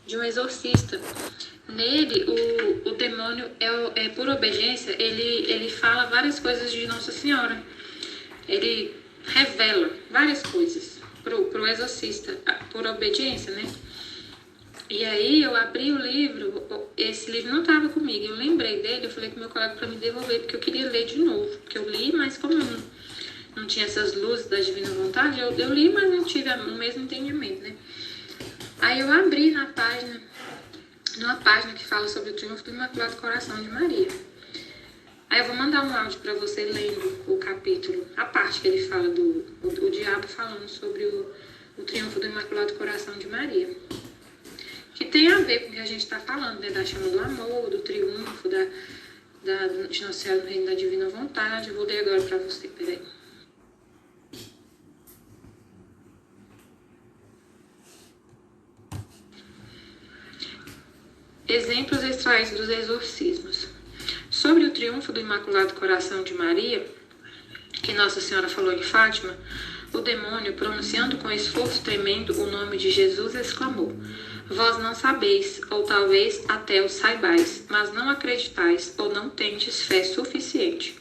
de um exorcista. Nele, o demônio, por obediência, ele fala várias coisas de Nossa Senhora. Ele revela várias coisas pro exorcista, por obediência, né? E aí eu abri o livro, esse livro não estava comigo, eu lembrei dele, eu falei com meu colega para me devolver, porque eu queria ler de novo, porque eu li, mas como eu não tinha essas luzes da Divina Vontade, eu li, mas não tive o mesmo entendimento, né? Aí eu abri numa página que fala sobre o triunfo do Imaculado Coração de Maria. Aí eu vou mandar um áudio para você lendo o capítulo, a parte que ele fala do diabo falando sobre o triunfo do Imaculado Coração de Maria. Que tem a ver com o que a gente está falando, né? Da chama do amor, do triunfo, de Nossa Senhora no Reino da Divina Vontade. Eu vou ler agora para você, peraí. Exemplos extraídos dos exorcismos. Sobre o triunfo do Imaculado Coração de Maria, que Nossa Senhora falou em Fátima, o demônio, pronunciando com esforço tremendo o nome de Jesus, exclamou: vós não sabeis, ou talvez até o saibais, mas não acreditais, ou não tendes fé suficiente.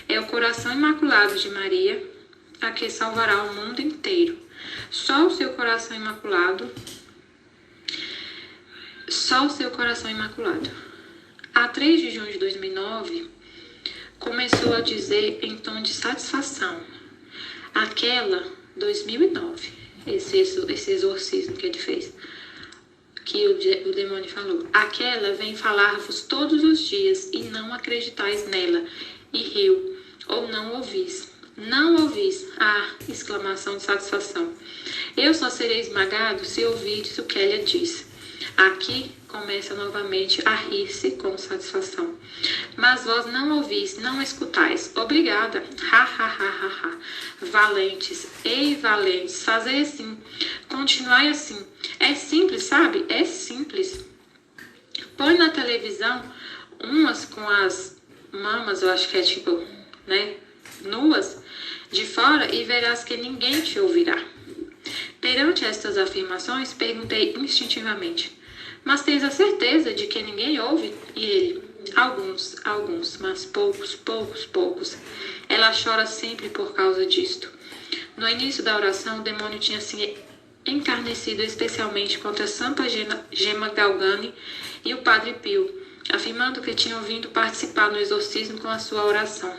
É o coração imaculado de Maria a que salvará o mundo inteiro. Só o seu coração imaculado. A 3 de junho de 2009, começou a dizer em tom de satisfação: 2009, esse exorcismo que ele fez, que o demônio falou, aquela vem falar-vos todos os dias e não acreditais nela, e riu, ou não ouvis. Não ouvis, exclamação de satisfação. Eu só serei esmagado se ouvirdes o que ela diz. Aqui começa novamente a rir-se com satisfação. Mas vós não ouvis, não escutais. Obrigada. Valentes, ei valentes, fazei assim. Continuai assim. É simples, sabe? É simples. Põe na televisão umas com as mamas, eu acho que é tipo, né? Nuas, de fora, e verás que ninguém te ouvirá. Perante estas afirmações, perguntei instintivamente: mas tens a certeza de que ninguém ouve? E ele: alguns, mas poucos. Ela chora sempre por causa disto. No início da oração, o demônio tinha se encarnecido especialmente contra Santa Gema Galgani e o Padre Pio, afirmando que tinham vindo participar no exorcismo com a sua oração.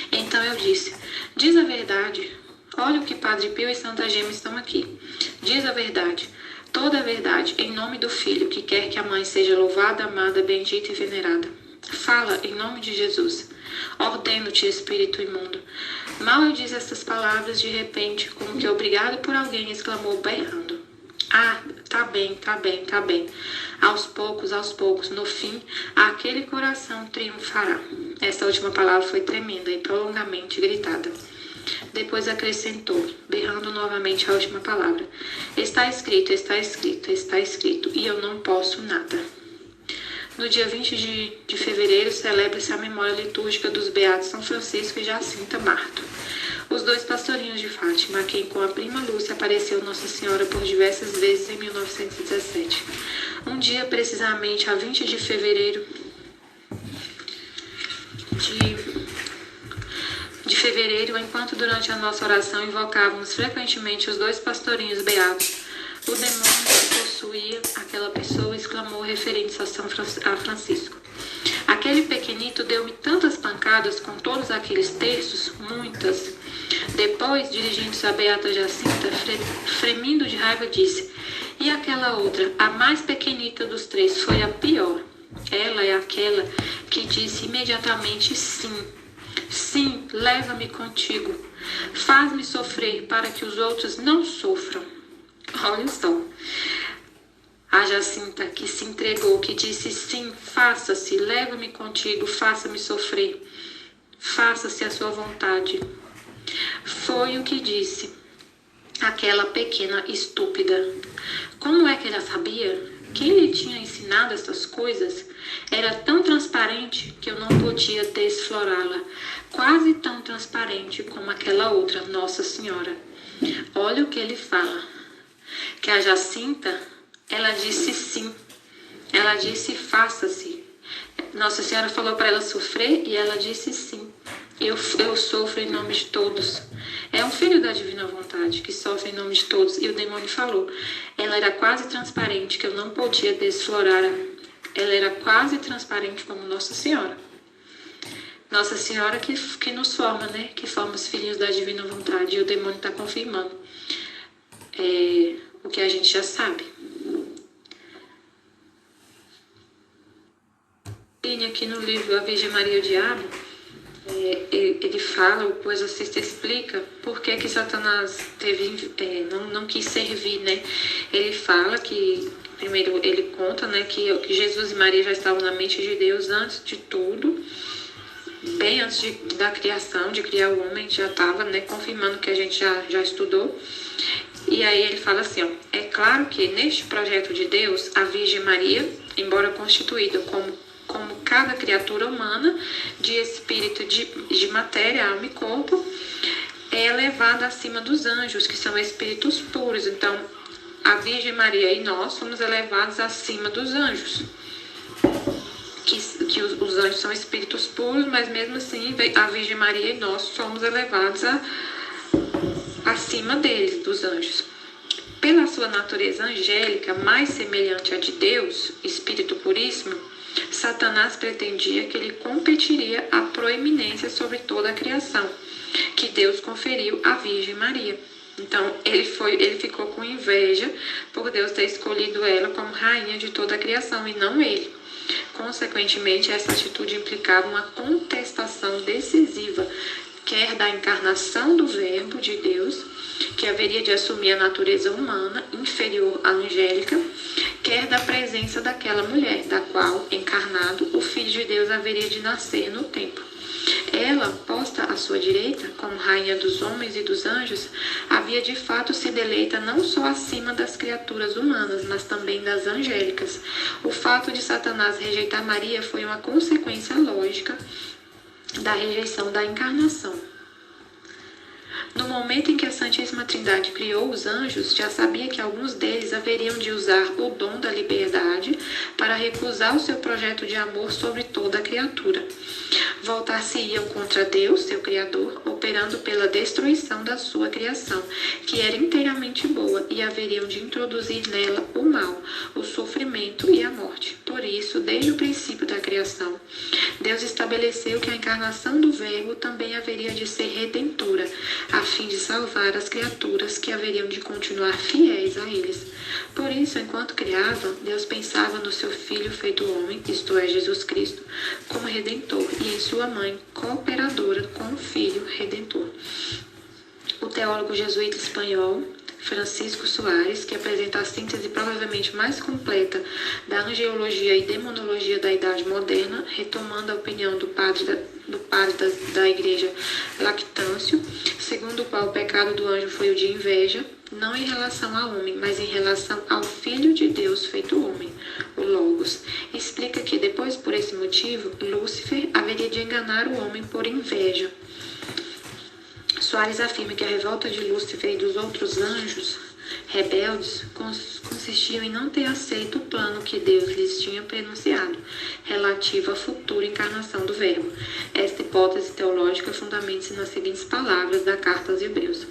Então eu disse: diz a verdade. Olha o que Padre Pio e Santa Gema estão aqui. Diz a verdade, toda a verdade, em nome do Filho, que quer que a Mãe seja louvada, amada, bendita e venerada. Fala em nome de Jesus. Ordeno-te, espírito imundo. Mal eu disse estas palavras, de repente, como que obrigado por alguém, exclamou berrando: tá bem. Aos poucos, no fim, aquele coração triunfará. Esta última palavra foi tremenda e prolongamente gritada. Depois acrescentou, berrando novamente a última palavra: está escrito, e eu não posso nada. No dia 20 de fevereiro, celebra-se a memória litúrgica dos Beatos São Francisco e Jacinta Marto, os dois pastorinhos de Fátima, a quem com a prima Lúcia apareceu Nossa Senhora por diversas vezes em 1917. Um dia, precisamente a 20 de fevereiro enquanto durante a nossa oração invocávamos frequentemente os dois pastorinhos beatos, o demônio que possuía aquela pessoa exclamou referente a Francisco: aquele pequenito deu-me tantas pancadas com todos aqueles terços, muitas. Depois, dirigindo-se à beata Jacinta, fremindo de raiva, disse: e aquela outra, a mais pequenita dos três, foi a pior. Ela é aquela que disse imediatamente sim, leva-me contigo. Faz-me sofrer para que os outros não sofram. Olha só. A Jacinta que se entregou, que disse sim, faça-se, leva-me contigo, faça-me sofrer. Faça-se a sua vontade. Foi o que disse aquela pequena estúpida. Como é que ela sabia? Quem lhe tinha ensinado essas coisas? Era tão transparente que eu não podia desflorá-la, quase tão transparente como aquela outra, Nossa Senhora. Olha o que ele fala. que a Jacinta, ela disse sim. Ela disse faça-se. Nossa Senhora falou para ela sofrer e ela disse sim. Eu sofro em nome de todos. É um filho da divina vontade que sofre em nome de todos. E o demônio falou. Ela era quase transparente, que eu não podia desflorar. Ela era quase transparente como Nossa Senhora. Nossa Senhora que nos forma, né? Que forma os filhos da divina vontade. E o demônio está confirmando o que a gente já sabe. Aqui no livro A Virgem Maria e o Diabo, ele fala, o exorcista explica por que Satanás não quis servir, né? Ele fala que, primeiro ele conta, né, que Jesus e Maria já estavam na mente de Deus antes de tudo, bem antes da criação, de criar o homem, já estava, né, confirmando que a gente já estudou. E aí ele fala assim, ó, é claro que neste projeto de Deus, a Virgem Maria, embora constituída como cada criatura humana, de espírito, de matéria, alma e corpo, é elevada acima dos anjos, que são espíritos puros. Então, a Virgem Maria e nós somos elevados acima dos anjos. Que os anjos são espíritos puros, mas mesmo assim, a Virgem Maria e nós somos elevados acima deles, dos anjos. Pela sua natureza angélica, mais semelhante à de Deus, Espírito Puríssimo, Satanás pretendia que ele competiria a proeminência sobre toda a criação, que Deus conferiu à Virgem Maria. Então, ele ficou com inveja por Deus ter escolhido ela como rainha de toda a criação e não ele. Consequentemente, essa atitude implicava uma contestação decisiva, quer da encarnação do Verbo de Deus, que haveria de assumir a natureza humana inferior à angélica, quer da presença daquela mulher, da qual, encarnado, o Filho de Deus haveria de nascer no tempo. Ela, posta à sua direita, como rainha dos homens e dos anjos, havia de fato sido eleita não só acima das criaturas humanas, mas também das angélicas. O fato de Satanás rejeitar Maria foi uma consequência lógica da rejeição da encarnação. No momento em que a Santíssima Trindade criou os anjos, já sabia que alguns deles haveriam de usar o dom da liberdade para recusar o seu projeto de amor sobre toda a criatura. Voltar-se-iam contra Deus, seu Criador, operando pela destruição da sua criação, que era inteiramente boa, e haveriam de introduzir nela o mal, o sofrimento e a morte. Por isso, desde o princípio da criação, Deus estabeleceu que a encarnação do Verbo também haveria de ser redentora, a fim de salvar as criaturas que haveriam de continuar fiéis a eles. Por isso, enquanto criava, Deus pensava no seu Filho feito homem, isto é, Jesus Cristo, como Redentor, e em sua mãe, cooperadora com o Filho Redentor. O teólogo jesuíta espanhol Francisco Soares, que apresenta a síntese provavelmente mais completa da angeologia e demonologia da Idade Moderna, retomando a opinião do padre da Igreja Lactâncio, segundo o qual o pecado do anjo foi o de inveja, não em relação ao homem, mas em relação ao Filho de Deus feito homem, o Logos. Explica que depois, por esse motivo, Lúcifer haveria de enganar o homem por inveja. Soares afirma que a revolta de Lúcifer e dos outros anjos rebeldes consistiu em não ter aceito o plano que Deus lhes tinha pronunciado, relativo à futura encarnação do Verbo. Esta hipótese teológica fundamenta-se nas seguintes palavras da carta aos Hebreus.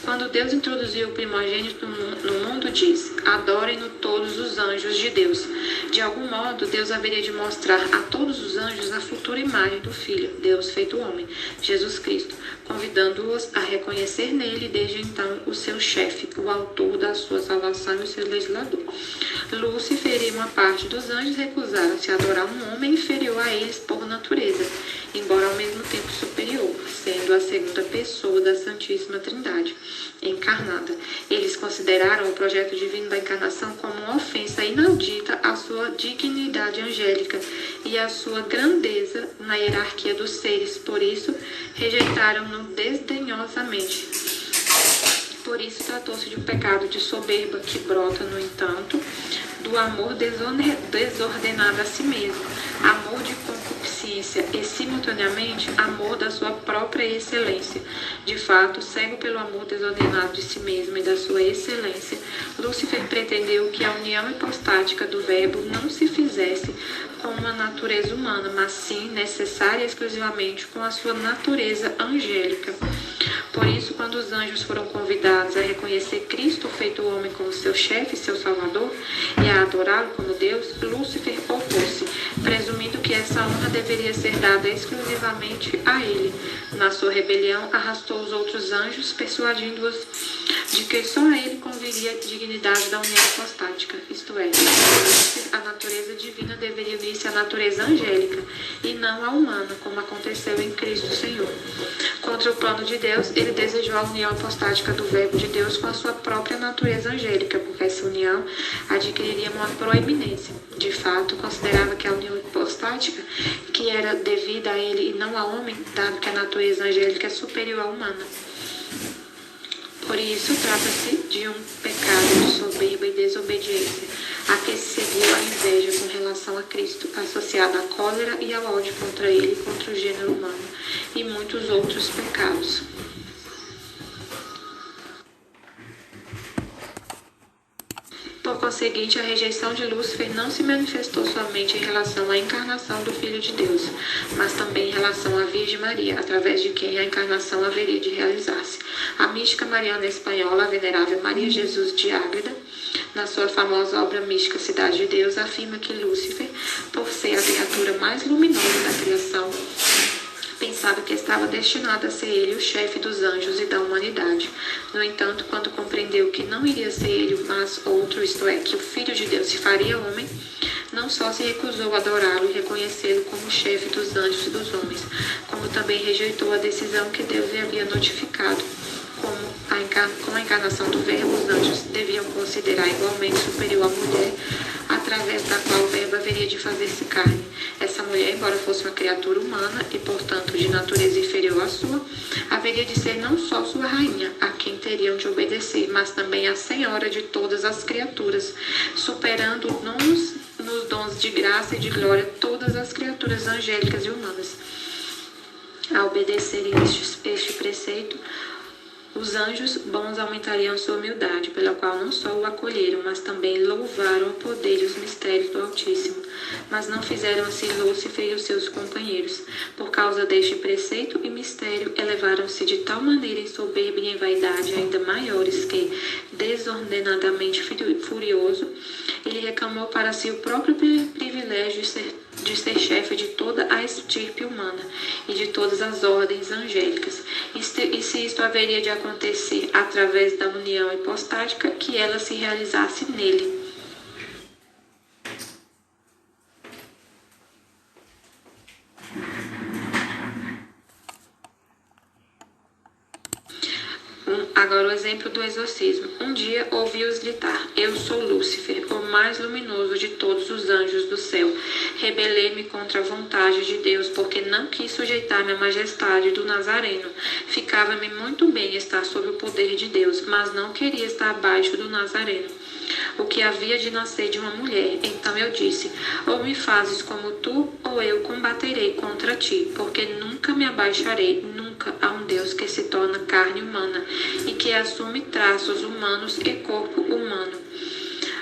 Quando Deus introduziu o primogênito no mundo, diz: adorem-no todos os anjos de Deus. De algum modo, Deus haveria de mostrar a todos os anjos a futura imagem do Filho, Deus feito homem, Jesus Cristo, convidando-os a reconhecer nele, desde então, o seu chefe, o autor da sua salvação e o seu legislador. Lúcifer e uma parte dos anjos recusaram-se a adorar um homem inferior a eles por natureza, embora ao mesmo tempo superior, sendo a segunda pessoa da Santíssima Trindade, encarnada. Eles consideraram o projeto divino da encarnação como uma ofensa inaudita à sua dignidade angélica e à sua grandeza na hierarquia dos seres, por isso rejeitaram-no desdenhosamente. Por isso tratou-se de um pecado de soberba que brota, no entanto, do amor desordenado a si mesmo, amor de concupiscência e, simultaneamente, amor da sua própria excelência. De fato, cego pelo amor desordenado de si mesmo e da sua excelência, Lúcifer pretendeu que a união hipostática do Verbo não se fizesse com uma natureza humana, mas sim necessária exclusivamente com a sua natureza angélica. Por isso, quando os anjos foram convidados a reconhecer Cristo feito homem como seu chefe e seu salvador, e a adorá-lo como Deus, Lúcifer opôs-se, presumindo que essa honra deveria ser dada exclusivamente a ele. Na sua rebelião, arrastou os outros anjos, persuadindo-os de que só a ele conviria a dignidade da união hipostática, isto é, a natureza divina deveria unir-se à natureza angélica, e não à humana, como aconteceu em Cristo Senhor. Contra o plano de Deus, ele desejou a união hipostática do Verbo de Deus com a sua própria natureza angélica, porque essa união adquiriria uma proeminência. De fato, considerava que a união hipostática, que era devida a ele e não ao homem, dado que a natureza angélica é superior à humana. Por isso, trata-se de um pecado de soberba e desobediência, a que se seguiu a inveja com relação a Cristo, associada à cólera e ao ódio contra ele e contra o gênero humano, e muitos outros pecados. Por conseguinte, a rejeição de Lúcifer não se manifestou somente em relação à encarnação do Filho de Deus, mas também em relação à Virgem Maria, através de quem a encarnação haveria de realizar-se. A mística mariana espanhola, a venerável Maria Jesus de Ágreda, na sua famosa obra mística Cidade de Deus, afirma que Lúcifer, por ser a criatura mais luminosa da criação, pensava que estava destinado a ser ele o chefe dos anjos e da humanidade. No entanto, quando compreendeu que não iria ser ele, mas outro, isto é, que o Filho de Deus se faria homem, não só se recusou a adorá-lo e reconhecê-lo como chefe dos anjos e dos homens, como também rejeitou a decisão que Deus lhe havia notificado. Com a encarnação do Verbo, os anjos deviam considerar igualmente superior à mulher, através da qual o Verbo haveria de fazer-se carne. Essa mulher, embora fosse uma criatura humana e, portanto, de natureza inferior à sua, haveria de ser não só sua rainha, a quem teriam de obedecer, mas também a senhora de todas as criaturas, superando nos dons de graça e de glória todas as criaturas angélicas e humanas. A obedecerem este preceito, os anjos bons aumentariam sua humildade, pela qual não só o acolheram, mas também louvaram o poder e os mistérios do Altíssimo. Mas não fizeram assim Lúcifer e os seus companheiros. Por causa deste preceito e mistério, elevaram-se de tal maneira em soberba e em vaidade ainda maiores que, desordenadamente furioso, ele reclamou para si o próprio privilégio de ser chefe de toda a estirpe humana e de todas as ordens angélicas. E se isto haveria de acontecer através da união hipostática, que ela se realizasse nele. Agora o exemplo do exorcismo. Um dia ouvi-os gritar: eu sou Lúcifer, o mais luminoso de todos os anjos do céu. Rebelei-me contra a vontade de Deus, porque não quis sujeitar-me à majestade do Nazareno. Ficava-me muito bem estar sob o poder de Deus, mas não queria estar abaixo do Nazareno, o que havia de nascer de uma mulher. Então eu disse: ou me fazes como tu, ou eu combaterei contra ti, porque nunca me abaixarei, nunca a um Deus que se torna carne humana e que assume traços humanos e corpo humano.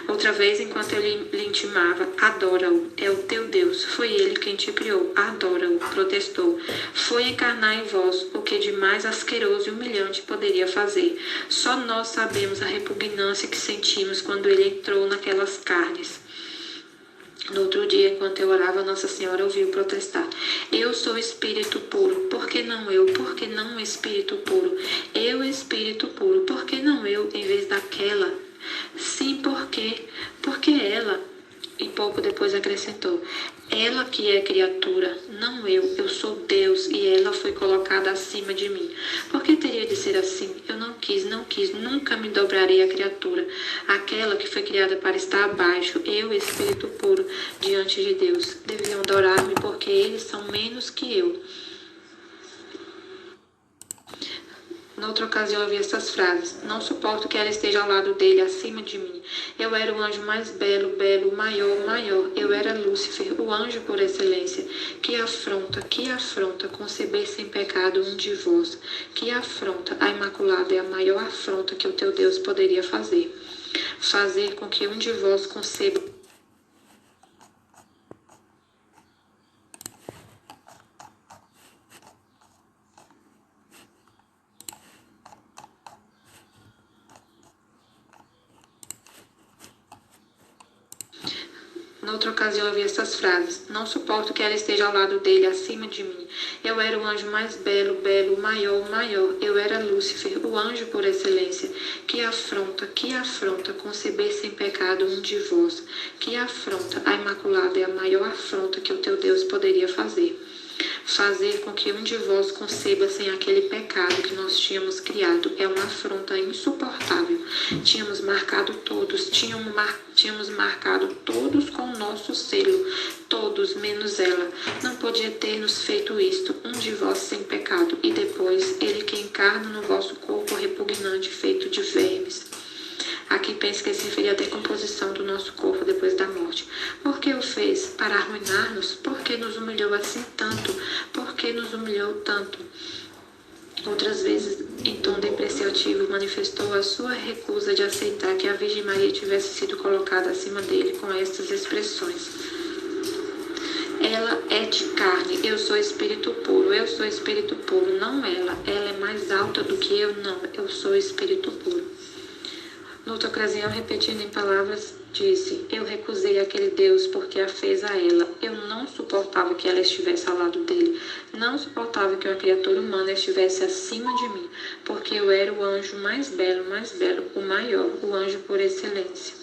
Outra vez, enquanto eu lhe intimava: adora-o, é o teu Deus, foi ele quem te criou, adora-o, protestou. Foi encarnar em vós o que de mais asqueroso e humilhante poderia fazer. Só nós sabemos a repugnância que sentimos quando ele entrou naquelas carnes. No outro dia, enquanto eu orava, Nossa Senhora ouviu protestar: eu sou espírito puro, por que não eu? Por que não espírito puro? Eu, espírito puro, por que não eu, em vez daquela? Sim, porque ela. E pouco depois acrescentou: ela que é criatura, não eu sou Deus, e ela foi colocada acima de mim. Por que teria de ser assim? Eu não quis, nunca me dobrarei à criatura, aquela que foi criada para estar abaixo, eu, espírito puro, diante de Deus. Deviam adorar-me porque eles são menos que eu. Noutra ocasião, eu vi essas frases: não suporto que ela esteja ao lado dele, acima de mim. Eu era o anjo mais belo, maior. Eu era Lúcifer, o anjo por excelência. Que afronta, conceber sem pecado um de vós. Que afronta, a Imaculada é a maior afronta que o teu Deus poderia fazer. fazer com que um de vós conceba Noutra ocasião eu vi essas frases: não suporto que ela esteja ao lado dele, acima de mim. Eu era o anjo mais belo, belo, o maior. Eu era Lúcifer, o anjo por excelência. Que afronta conceber sem pecado um de vós. Que afronta, a Imaculada é a maior afronta que o teu Deus poderia fazer. Fazer com que um de vós conceba sem aquele pecado que nós tínhamos criado é uma afronta insuportável. Tínhamos marcado todos com o nosso selo, todos menos ela. Não podia ter nos feito isto, um de vós sem pecado, e depois ele que encarna no vosso corpo repugnante feito de vermes. Aqui penso que se referia à decomposição do nosso corpo depois da morte. Por que o fez? Para arruinar-nos? Por que nos humilhou assim tanto? Por que nos humilhou tanto? Outras vezes, em tom depreciativo, manifestou a sua recusa de aceitar que a Virgem Maria tivesse sido colocada acima dele com estas expressões: ela é de carne, eu sou espírito puro, não ela é mais alta do que eu, não, eu sou espírito puro. Noutra ocasião, repetindo em palavras, disse: eu recusei aquele Deus porque a fez a ela. Eu não suportava que ela estivesse ao lado dele. Não suportava que uma criatura humana estivesse acima de mim, porque eu era o anjo mais belo, o maior, o anjo por excelência.